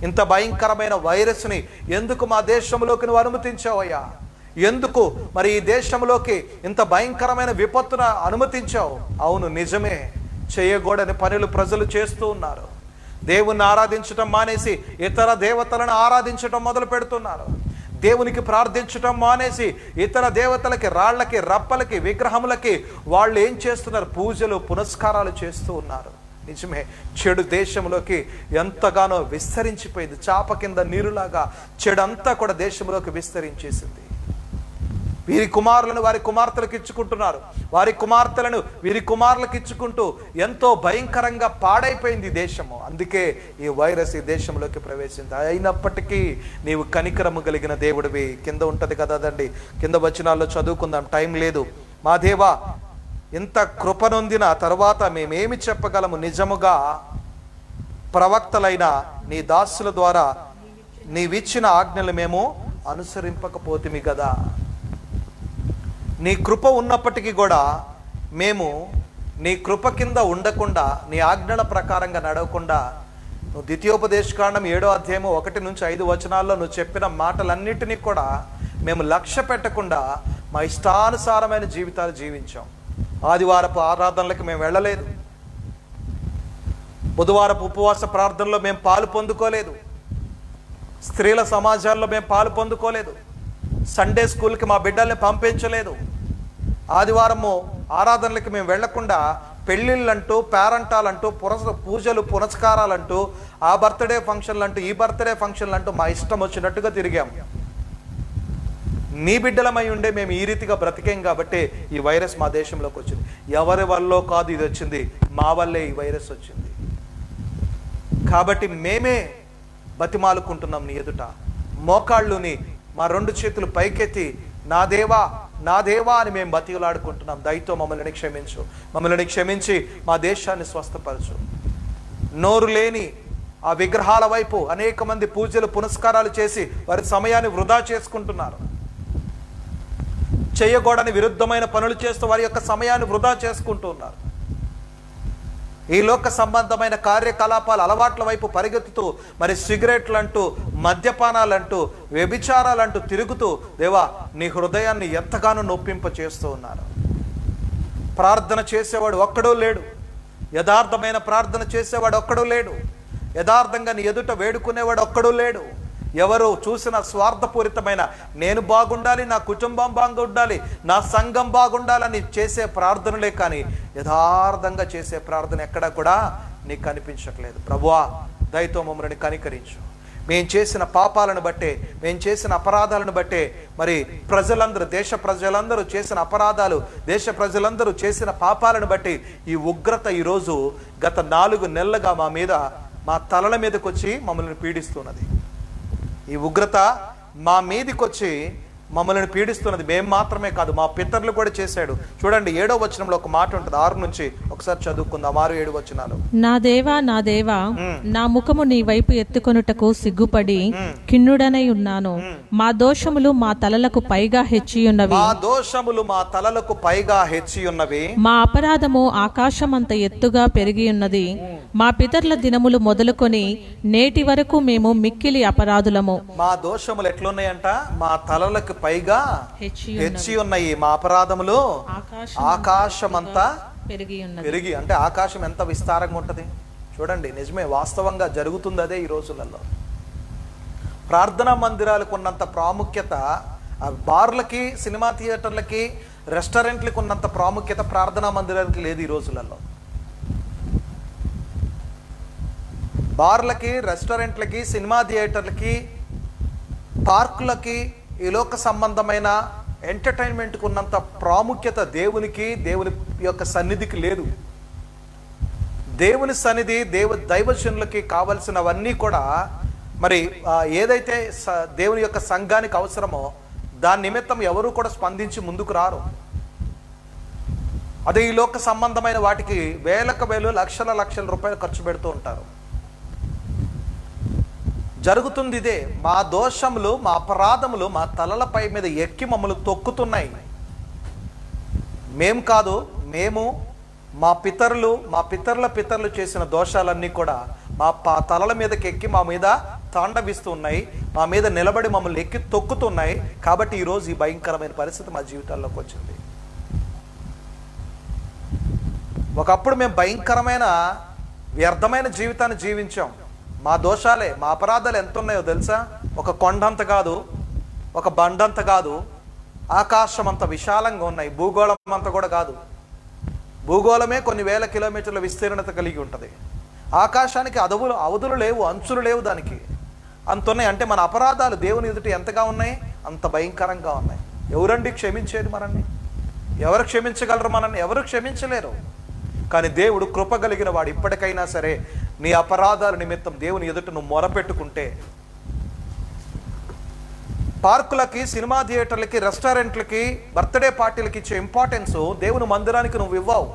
ఇంత భయంకరమైన వైరస్ని ఎందుకు మా దేశంలోకి నువ్వు అనుమతించావు అయ్యా? ఎందుకు మరి ఈ దేశంలోకి ఇంత భయంకరమైన విపత్తును అనుమతించావు? అవును, నిజమే, చేయకూడని పనులు ప్రజలు చేస్తూ ఉన్నారు. దేవుణ్ణి ఆరాధించటం మానేసి ఇతర దేవతలను ఆరాధించటం మొదలు పెడుతున్నారు. దేవునికి ప్రార్థించటం మానేసి ఇతర దేవతలకి, రాళ్లకి, రప్పలకి, విగ్రహములకి వాళ్ళు ఏం చేస్తున్నారు? పూజలు, పునస్కారాలు చేస్తూ ఉన్నారు. నిజమే, చెడు దేశంలోకి ఎంతగానో విస్తరించిపోయింది. చాప కింద నీరులాగా చెడంతా కూడా దేశంలోకి విస్తరించేసింది. వీరి కుమారులను వారి కుమార్తెలకు ఇచ్చుకుంటున్నారు, వారి కుమార్తెలను వీరి కుమారులకు ఇచ్చుకుంటూ ఎంతో భయంకరంగా పాడైపోయింది దేశము. అందుకే ఈ వైరస్ ఈ దేశంలోకి ప్రవేశింది. అయినప్పటికీ నీవు కనికరము కలిగిన దేవుడివి. కింద ఉంటది కదండి, కింద వచనాల్లో చదువుకుందాం, టైం లేదు. మా దేవా, ఇంత కృపనొందిన తర్వాత మేమేమి చెప్పగలము? నిజముగా ప్రవక్తలైన నీ దాసుల ద్వారా నీవిచ్చిన ఆజ్ఞలు మేము అనుసరింపకపోతిమి కదా. నీ కృప ఉన్నప్పటికీ కూడా మేము నీ కృప కింద ఉండకుండా, నీ ఆజ్ఞల ప్రకారంగా నడవకుండా, నువ్వు ద్వితీయోపదేశకాండం 7వ అధ్యాయము 1-5 వచనాల్లో నువ్వు చెప్పిన మాటలన్నిటినీ కూడా మేము లక్ష్య పెట్టకుండా మా ఇష్టానుసారమైన జీవితాలు జీవించాం. ఆదివారపు ఆరాధనలకు మేము వెళ్ళలేదు, బుధవారపు ఉపవాస ప్రార్థనలో మేము పాలు పొందుకోలేదు, స్త్రీల సమాజాల్లో మేము పాలు పొందుకోలేదు, సండే స్కూల్కి మా బిడ్డల్ని పంపించలేదు, ఆదివారము ఆరాధనలకి మేము వెళ్లకుండా పెళ్ళిళ్ళంటూ, పేరంటాలంటూ, పూజలు పునస్కారాలంటూ, ఆ బర్త్డే ఫంక్షన్లు అంటూ, ఈ బర్త్డే ఫంక్షన్లు అంటూ మా ఇష్టం వచ్చినట్టుగా తిరిగాము. నీ బిడ్డలమై ఉండే మేము ఈ రీతిగా బ్రతికేం కాబట్టి ఈ వైరస్ మా దేశంలోకి వచ్చింది. ఎవరి వల్ల కాదు ఇది వచ్చింది, మా వల్లే ఈ వైరస్ వచ్చింది. కాబట్టి మేమే బతిమాలుకుంటున్నాం నీ ఎదుట, మోకాళ్ళుని మా 2 చేతులు పైకెత్తి నా దేవా, నా దేవా అని మేము బతిలాడుకుంటున్నాం. దయతో మమ్మల్ని క్షమించు, మమ్మల్ని క్షమించి మా దేశాన్ని స్వస్థపరచు. నోరు లేని ఆ విగ్రహాల వైపు అనేక మంది పూజలు పునస్కారాలు చేసి వారి సమయాన్ని వృధా చేసుకుంటున్నారు. చేయకూడని విరుద్ధమైన పనులు చేస్తూ వారి యొక్క సమయాన్ని వృధా చేసుకుంటూ ఉన్నారు. ఈ లోక సంబంధమైన కార్యకలాపాల అలవాట్ల వైపు పరిగెత్తుతూ మరి సిగరెట్లంటూ, మద్యపానాలంటూ, వ్యభిచారాలంటూ తిరుగుతూ దేవా నీ హృదయాన్ని ఎంతగానో నొప్పింప చేస్తూ ఉన్నారు. ప్రార్థన చేసేవాడు ఒక్కడూ లేడు, యథార్థమైన ప్రార్థన చేసేవాడు ఒక్కడూ లేడు, యథార్థంగా నీ ఎదుట వేడుకునేవాడు ఒక్కడూ లేడు. ఎవరు చూసిన స్వార్థపూరితమైన నేను బాగుండాలి, నా కుటుంబం బాగుండాలి, నా సంఘం బాగుండాలని చేసే ప్రార్థనలే కానీ యథార్థంగా చేసే ప్రార్థన ఎక్కడా కూడా నీకు కనిపించట్లేదు. ప్రభువా, దయతో మమ్మల్ని కనికరించు. మేము చేసిన పాపాలను బట్టే, మేము చేసిన అపరాధాలను బట్టే మరి ప్రజలందరూ, దేశ ప్రజలందరూ చేసిన అపరాధాలు, దేశ ప్రజలందరూ చేసిన పాపాలను బట్టి ఈ ఉగ్రత ఈరోజు గత 4 నెలలుగా మా మీద, మా తలల మీదకి వచ్చి మమ్మల్ని పీడిస్తున్నది. ఈ ఉగ్రత మా మీదికి వచ్చి మమ్మల్ని పీడిస్తున్నది. మేము మాత్రమే కాదు, మా పితరులు కూడా చేశాడు. చూడండి 7వ వచనంలో ఒక మాట ఉంటుంది, 6 నుంచి ఒకసారి చదువుకుందాం. 6-7 వచనాలు. నా దేవా,
నా దేవా, నా ముఖము నీ వైపు ఎత్తుకొనుటకు సిగ్గుపడి కిన్నుడనై ఉన్నాను. మా దోషములు మా తలలకు పైగా హెచ్చి ఉన్నవి,
మా దోషములు మా తలలకు పైగా హెచ్చి ఉన్నవి.
మా అపరాధము ఆకాశమంత ఎత్తుగా పెరిగి ఉన్నది. మా పితరుల దినములు మొదలుకొని నేటి వరకు మేము మిక్కిలి అపరాధులము.
మా దోషములు ఎట్లున్నాయంట? మా తలలకు పైగా హెచ్చి ఉన్నాయి. మా అపరాధములు ఆకాశమంతా పెరిగి, అంటే ఆకాశం ఎంత విస్తారంగా ఉంటది చూడండి. నిజమే, వాస్తవంగా జరుగుతుంది అదే ఈ రోజులలో. ప్రార్థనా మందిరాలకు ఉన్నంత ప్రాముఖ్యత బార్లకి, సినిమా థియేటర్లకి, రెస్టారెంట్లకు ఉన్నంత ప్రాముఖ్యత ప్రార్థనా మందిరాలకి లేదు ఈ రోజులలో. బార్లకి, రెస్టారెంట్లకి, సినిమా థియేటర్లకి, పార్కులకి, ఈ లోక సంబంధమైన ఎంటర్టైన్మెంట్కి ఉన్నంత ప్రాముఖ్యత దేవునికి, దేవుని యొక్క సన్నిధికి లేదు. దేవుని సన్నిధి, దైవజనులకి కావలసినవన్నీ కూడా మరి ఏదైతే దేవుని యొక్క సంఘానికి అవసరమో దాని నిమిత్తం ఎవరు కూడా స్పందించి ముందుకు రారు. అదే ఈ లోక సంబంధమైన వాటికి వేలకు లక్షల రూపాయలు ఖర్చు పెడుతూ ఉంటారు. జరుగుతుంది ఇదే. మా దోషములు, మా అపరాధములు మా తలలపై మీద ఎక్కి మమ్మల్ని తొక్కుతున్నాయి. మేము కాదు, మేము, మా పితరులు, మా పితరుల చేసిన దోషాలన్నీ కూడా మా తలల మీదకి ఎక్కి మా మీద తాండవిస్తూ ఉన్నాయి, మా మీద నిలబడి మమ్మల్ని ఎక్కి తొక్కుతున్నాయి. కాబట్టి ఈరోజు ఈ భయంకరమైన పరిస్థితి మా జీవితాల్లోకి వచ్చింది. ఒకప్పుడు మేము భయంకరమైన వ్యర్థమైన జీవితాన్ని జీవించాం. మా దోషాలే, మా అపరాధాలు ఎంత ఉన్నాయో తెలుసా? ఒక కొండంత కాదు, ఒక బండంత కాదు, ఆకాశం అంత విశాలంగా ఉన్నాయి. భూగోళం అంత కూడా కాదు. భూగోళమే కొన్ని వేల కిలోమీటర్ల విస్తీర్ణత కలిగి ఉంటుంది. ఆకాశానికి అవధులు లేవు, అంచులు లేవు దానికి. అంత ఉన్నాయి. అంటే మన అపరాధాలు దేవుని ఎదుట ఎంతగా ఉన్నాయి? అంత భయంకరంగా ఉన్నాయి. ఎవరండి క్షమించేది మనల్ని? ఎవరు క్షమించగలరు మనల్ని? ఎవరు క్షమించలేరు. కానీ దేవుడు కృప కలిగిన వాడు. ఇప్పటికైనా సరే నీ అపరాధాల నిమిత్తం దేవుని ఎదుట నువ్వు మొరపెట్టుకుంటే, పార్కులకి, సినిమా థియేటర్లకి, రెస్టారెంట్లకి, బర్త్డే పార్టీలకి ఇచ్చే ఇంపార్టెన్స్ దేవుని మందిరానికి నువ్వు ఇవ్వవు.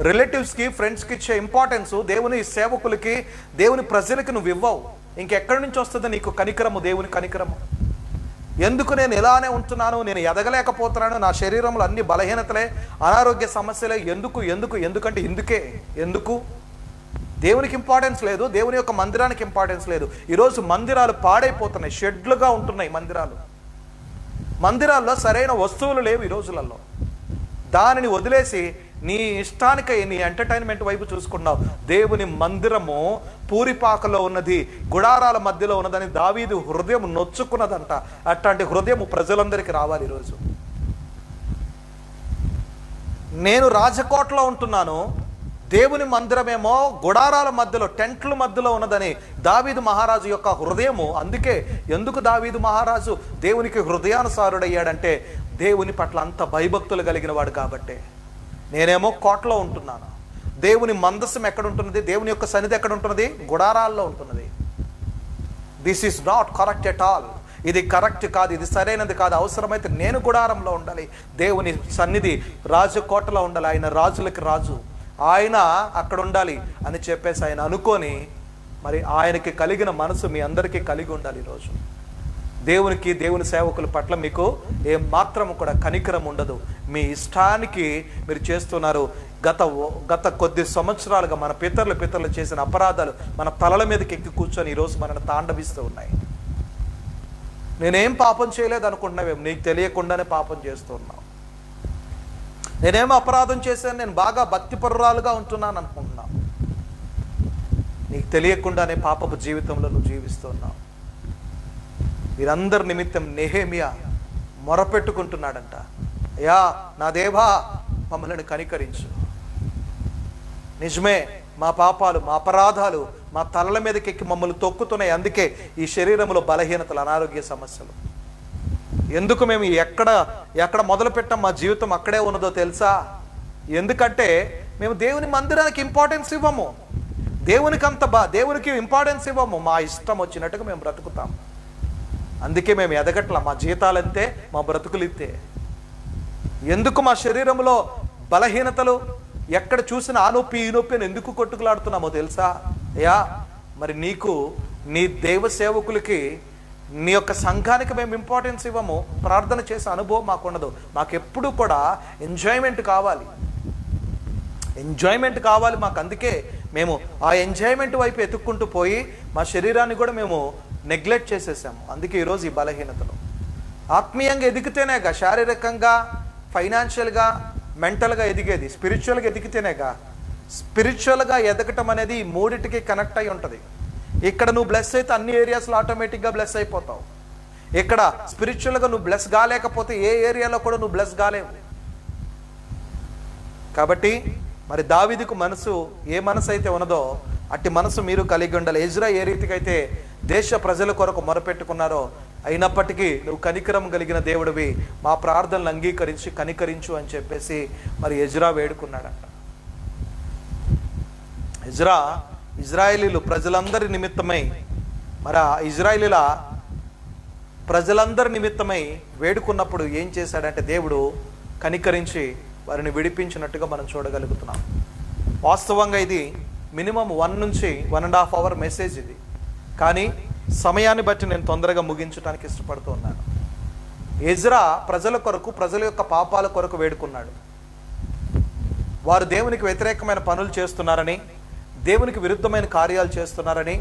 రిలేటివ్స్కి, ఫ్రెండ్స్కి ఇచ్చే ఇంపార్టెన్స్ దేవుని సేవకులకి, దేవుని ప్రజలకి నువ్వు ఇవ్వవు. ఇంకెక్కడి నుంచి వస్తుంది నీకు కనికరము? దేవుని కనికరము. ఎందుకు నేను ఇలానే ఉంటున్నాను, నేను ఎదగలేకపోతున్నాను, నా శరీరంలో అన్ని బలహీనతలే, అనారోగ్య సమస్యలే, ఎందుకంటే ఎందుకు దేవునికి ఇంపార్టెన్స్ లేదు, దేవుని యొక్క మందిరానికి ఇంపార్టెన్స్ లేదు. ఈరోజు మందిరాలు పాడైపోతున్నాయి, షెడ్లుగా ఉంటున్నాయి మందిరాల్లో సరైన వస్తువులు లేవు ఈ రోజులలో. దానిని వదిలేసి నీ ఇష్టానికై నీ ఎంటర్టైన్మెంట్ వైపు చూసుకున్నావు. దేవుని మందిరము పూరిపాకలో ఉన్నది, గుడారాల మధ్యలో ఉన్నదని దావీదు హృదయం నొచ్చుకున్నదంట. అట్లాంటి హృదయం ప్రజలందరికీ రావాలి ఈరోజు. నేను రాజకోటలో ఉంటున్నాను, దేవుని మందిరమేమో గుడారాల మధ్యలో, టెంట్ల మధ్యలో ఉన్నదని దావీదు మహారాజు యొక్క హృదయము. అందుకే ఎందుకు దావీదు మహారాజు దేవునికి హృదయానుసారుడయ్యాడంటే దేవుని పట్ల అంత భయభక్తులు కలిగిన వాడు కాబట్టే. నేనేమో కోటలో ఉంటున్నాను, దేవుని మందసం ఎక్కడ ఉంటున్నది, దేవుని యొక్క సన్నిధి ఎక్కడ ఉంటున్నది? గుడారాల్లో ఉంటున్నది. This is not correct at all. ఇది కరెక్ట్ కాదు, ఇది సరైనది కాదు. అవసరమైతే నేను గుడారంలో ఉండాలి, దేవుని సన్నిధి రాజకోటలో ఉండాలి, ఆయన రాజులకి రాజు, ఆయన అక్కడ ఉండాలి అని చెప్పేసి ఆయన అనుకొని, మరి ఆయనకి కలిగిన మనసు మీ అందరికీ కలిగి ఉండాలి. ఈరోజు దేవునికి, దేవుని సేవకుల పట్ల మీకు ఏమాత్రం కూడా కనికరం ఉండదు. మీ ఇష్టానికి మీరు చేస్తున్నారు. గత కొద్ది సంవత్సరాలుగా మన పితరులు చేసిన అపరాధాలు మన తలల మీదకి ఎక్కి కూర్చొని ఈరోజు మనల్ని తాండవిస్తూ ఉన్నాయి. నేనేం పాపం చేయలేదు అనుకుంటున్నావేమో, నీకు తెలియకుండానే పాపం చేస్తున్నావు. నేనేమో అపరాధం చేశాను, నేను బాగా భక్తిపరురాలుగా ఉంటున్నాను అనుకుంటున్నావు. నీకు తెలియకుండానే పాపపు జీవితంలో నువ్వు జీవిస్తున్నావు. వీరందరి నిమిత్తం నెహెమియా మొరపెట్టుకుంటున్నాడంట. అయ్యా నా దేవా, మమ్మల్ని కనికరించు. నిజమే, మా పాపాలు, మా అపరాధాలు మా తలల మీదకి ఎక్కి మమ్మల్ని తొక్కుతున్నాయి. అందుకే ఈ శరీరంలో బలహీనతలు, అనారోగ్య సమస్యలు. ఎందుకు మేము ఎక్కడ మొదలు పెట్టాం, మా జీవితం అక్కడే ఉన్నదో తెలుసా? ఎందుకంటే మేము దేవుని మందిరానికి ఇంపార్టెన్స్ ఇవ్వము, దేవునికి ఇంపార్టెన్స్ ఇవ్వము. మా ఇష్టం వచ్చినట్టుగా మేము బ్రతుకుతాం. అందుకే మేము ఎదగట్లా. మా జీతాలంతే, మా బ్రతుకులు ఇంతే. ఎందుకు మా శరీరంలో బలహీనతలు, ఎక్కడ చూసినా ఆ నొప్పి ఈ నొప్పి అని ఎందుకు కొట్టుకులాడుతున్నామో తెలుసా? అయ్యా, మరి నీకు, నీ దైవ సేవకులకి, నీ యొక్క సంఘానికి మేము ఇంపార్టెన్స్ ఇవ్వము. ప్రార్థన చేసే అనుభవం మాకుండదు. మాకెప్పుడు కూడా ఎంజాయ్మెంట్ కావాలి మాకు. అందుకే మేము ఆ ఎంజాయ్మెంట్ వైపు ఎత్తుక్కుంటూ పోయి మా శరీరాన్ని కూడా మేము నెగ్లెక్ట్ చేసేసాము. అందుకే ఈరోజు ఈ బలహీనతలు. ఆత్మీయంగా ఎదిగితేనేగా, శారీరకంగా, ఫైనాన్షియల్గా, మెంటల్గా ఎదిగేది. స్పిరిచువల్గా ఎదిగితేనేగా. స్పిరిచువల్గా ఎదగటం అనేది ఈ మూడింటికి కనెక్ట్ అయి ఉంటుంది. ఇక్కడ నువ్వు బ్లెస్ అయితే అన్ని ఏరియాస్లో ఆటోమేటిక్గా బ్లెస్ అయిపోతావు. ఇక్కడ స్పిరిచువల్గా నువ్వు బ్లెస్ కాలేకపోతే ఏ ఏరియాలో కూడా నువ్వు బ్లెస్ కాలేవు. కాబట్టి మరి దావీదుకు మనసు, ఏ మనసు అయితే ఉన్నదో అట్టి మనసు మీరు కలిగి ఉండాలి. ఎజ్రా ఏ రీతికి అయితే దేశ ప్రజల కొరకు మొరపెట్టుకున్నారో, అయినప్పటికీ నువ్వు కనికరం కలిగిన దేవుడివి, మా ప్రార్థనలు అంగీకరించి కనికరించు అని చెప్పేసి మరి ఎజ్రా వేడుకున్నాడంట. ఇజ్రాయేలీలు ప్రజలందరి నిమిత్తమై, మరి ఇజ్రాయేలీల ప్రజలందరి నిమిత్తమై వేడుకున్నప్పుడు ఏం చేశాడంటే దేవుడు కనికరించి వారిని విడిపించినట్టుగా మనం చూడగలుగుతున్నాం. వాస్తవంగా ఇది మినిమం 1 నుంచి 1.5 అవర్ మెసేజ్ ఇది. కానీ సమయాన్ని బట్టి నేను తొందరగా ముగించడానికి ఇష్టపడుతూ ఉన్నాను. ఎజ్రా ప్రజల కొరకు, ప్రజల యొక్క పాపాల కొరకు వేడుకున్నాడు. వారు దేవునికి వ్యతిరేకమైన పనులు చేస్తున్నారని, దేవునికి విరుద్ధమైన కార్యాలు చేస్తున్నారని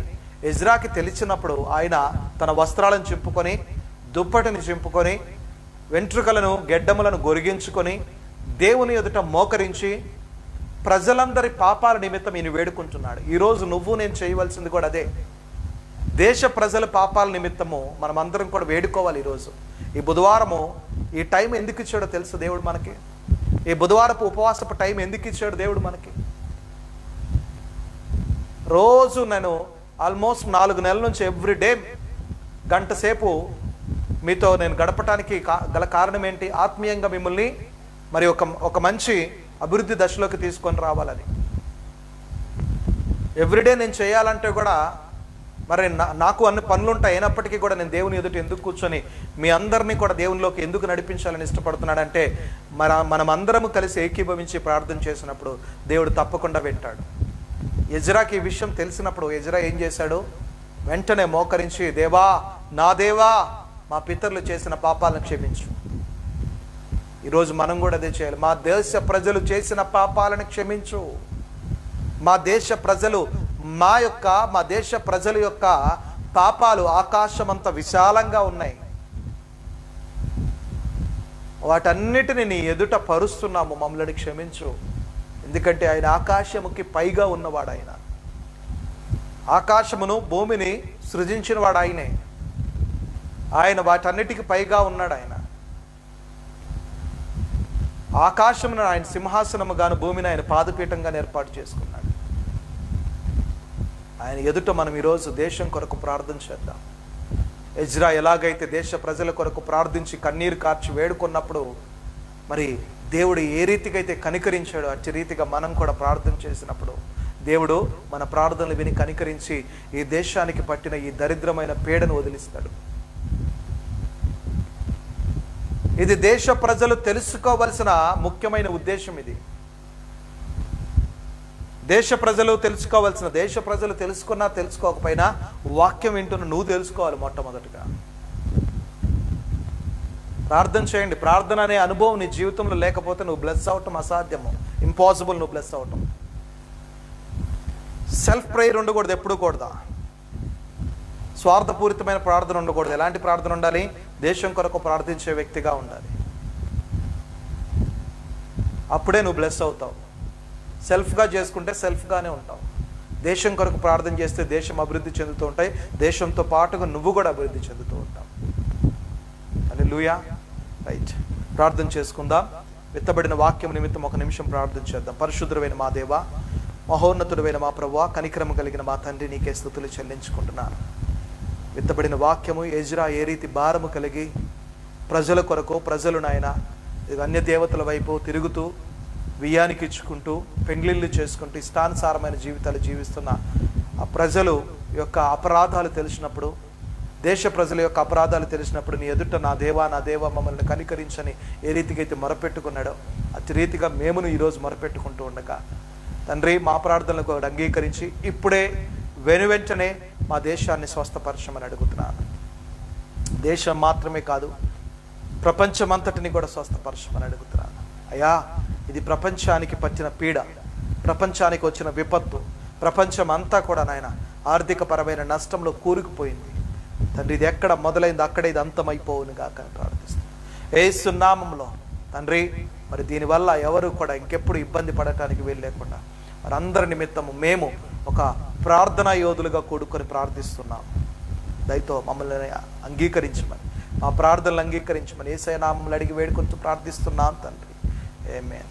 ఎజ్రాకి తెలిసినప్పుడు ఆయన తన వస్త్రాలను చింపుకొని, దుప్పటిని చింపుకొని, వెంట్రుకలను, గెడ్డములను గొరిగించుకొని దేవుని ఎదుట మోకరించి ప్రజలందరి పాపాల నిమిత్తం ఈయన వేడుకుంటున్నాడు. ఈరోజు నువ్వు నేను చేయవలసింది కూడా అదే. దేశ ప్రజల పాపాల నిమిత్తము మనం అందరం కూడా వేడుకోవాలి. ఈరోజు ఈ బుధవారము ఈ టైం ఎందుకు ఇచ్చాడో తెలుసు దేవుడు మనకి. ఈ బుధవారపు ఉపవాసపు టైం ఎందుకు ఇచ్చాడు దేవుడు మనకి? రోజు నేను ఆల్మోస్ట్ 4 నెలల నుంచి ఎవ్రీడే గంట సేపు మీతో నేను గడపటానికి గల కారణం ఏంటి? ఆత్మీయంగా మిమ్మల్ని మరి ఒక మంచి అభివృద్ధి దశలోకి తీసుకొని రావాలని. ఎవ్రీడే నేను చేయాలంటే కూడా మరి నాకు అన్ని పనులు ఉంటాయి. అయినప్పటికీ కూడా నేను దేవుని ఎదుట ఎందుకు కూర్చొని మీ అందరినీ కూడా దేవునిలోకి ఎందుకు నడిపించాలని ఇష్టపడుతున్నాడంటే మనం అందరము కలిసి ఏకీభవించి ప్రార్థన చేసినప్పుడు దేవుడు తప్పకుండా వింటాడు. ఎజ్రాకి ఈ విషయం తెలిసినప్పుడు ఎజ్రా ఏం చేశాడు? వెంటనే మోకరించి, దేవా, నా దేవా, మా పితరులు చేసిన పాపాలను క్షమించు. ఈరోజు మనం కూడా అదే చేయాలి. మా దేశ ప్రజలు చేసిన పాపాలను క్షమించు. మా దేశ ప్రజల యొక్క పాపాలు ఆకాశమంత విశాలంగా ఉన్నాయి. వాటన్నిటిని నీ ఎదుట పరుస్తున్నాము, మమ్మల్ని క్షమించు. ఎందుకంటే ఆయన ఆకాశముకి పైగా ఉన్నవాడు. ఆయన ఆకాశమును భూమిని సృజించిన వాడు ఆయనే. ఆయన వాటన్నిటికి పైగా ఉన్నాడు. ఆయన ఆకాశమును ఆయన సింహాసనముగాను, భూమిని ఆయన పాదపీఠంగా ఏర్పాటు చేసుకున్నాడు. ఆయన ఎదుట మనం ఈరోజు దేశం కొరకు ప్రార్థన చేద్దాం. ఎజ్రా ఎలాగైతే దేశ ప్రజల కొరకు ప్రార్థించి కన్నీరు కార్చి వేడుకున్నప్పుడు మరి దేవుడు ఏ రీతిగా అయితే కనికరించాడో అట్టి రీతిగా మనం కూడా ప్రార్థన చేసినప్పుడు దేవుడు మన ప్రార్థనలు విని కనికరించి ఈ దేశానికి పట్టిన ఈ దరిద్రమైన పీడను వదిలిస్తాడు. ఇది దేశ ప్రజలు తెలుసుకోవలసిన ముఖ్యమైన ఉద్దేశం. ఇది దేశ ప్రజలు తెలుసుకున్నా తెలుసుకోకపోయినా వాక్యం వింటున్న నువ్వు తెలుసుకోవాలి. మొట్టమొదటిగా ప్రార్థన చేయండి. ప్రార్థన అనే అనుభవం నీ జీవితంలో లేకపోతే నువ్వు బ్లెస్ అవటం అసాధ్యము, ఇంపాసిబుల్. నువ్వు బ్లెస్ అవటం. సెల్ఫ్ ప్రేయర్ ఉండకూడదు, ఎప్పుడు కూడదా. స్వార్థపూరితమైన ప్రార్థన ఉండకూడదు. ఎలాంటి ప్రార్థన ఉండాలి? దేశం కొరకు ప్రార్థించే వ్యక్తిగా ఉండాలి. అప్పుడే నువ్వు బ్లెస్ అవుతావు. సెల్ఫ్గా చేసుకుంటే సెల్ఫ్గానే ఉంటావు. దేశం కొరకు ప్రార్థన చేస్తే దేశం అభివృద్ధి చెందుతూ ఉంటాయి. దేశంతో పాటుగా నువ్వు కూడా అభివృద్ధి చెందుతూ ఉంటావు. హల్లెలూయా. రైట్, ప్రార్థన చేసుకుందాం. విత్తబడిన వాక్యం నిమిత్తం ఒక నిమిషం ప్రార్థన చేద్దాం. పరిశుద్ధుడైన మా దేవా, మహోన్నతుడైన మా ప్రభువా, కనికరము కలిగిన మా తండ్రి, నీకే స్తుతులు చెల్లించుకుంటున్నాను. విత్తబడిన వాక్యము ఎజ్రా ఏ రీతి భారము కలిగి ప్రజల కొరకు, ప్రజలు నాయన అన్య దేవతల వైపు తిరుగుతూ వియ్యానికి ఇచ్చుకుంటూ పెండ్లిళ్ళు చేసుకుంటూ ఇష్టానుసారమైన జీవితాలు జీవిస్తున్న ఆ ప్రజలు యొక్క అపరాధాలు తెలిసినప్పుడు, దేశ ప్రజల యొక్క అపరాధాలు తెలిసినప్పుడు నీ ఎదుట నా దేవా మమ్మల్ని కనికరించని ఏ రీతిగా అయితే మొరపెట్టుకున్నాడో అతి రీతిగా మేమును ఈరోజు మొరపెట్టుకుంటూ ఉండగా తండ్రి, మా ప్రార్థనలకు అంగీకరించి ఇప్పుడే వెనువెంటనే మా దేశాన్ని స్వస్థపరచమని అడుగుతున్నాను. దేశం మాత్రమే కాదు, ప్రపంచమంతటిని కూడా స్వస్థపరచమని అడుగుతున్నాను. అయ్యా, ఇది ప్రపంచానికి పట్టిన పీడ, ప్రపంచానికి వచ్చిన విపత్తు, ప్రపంచం అంతా కూడా నాయన ఆర్థిక పరమైన నష్టంలో కూరుకుపోయింది తండ్రి. ఇది ఎక్కడ మొదలైంది అక్కడే ఇది అంతమైపోవును గాక ప్రార్థిస్తాను యేసు నామములో తండ్రి. మరి దీనివల్ల ఎవరు కూడా ఇంకెప్పుడు ఇబ్బంది పడటానికి వీల్లేకుండా వారందరి నిమిత్తము మేము ఒక ప్రార్థనా యోధులుగా కూడుకొని ప్రార్థిస్తున్నాం. దయతో మమ్మల్ని అంగీకరించమని, మా ప్రార్థనలు అంగీకరించమని యేసయ్య నామములో అడిగి వేడుకుంటూ ప్రార్థిస్తున్నాం తండ్రి. ఆమేన్.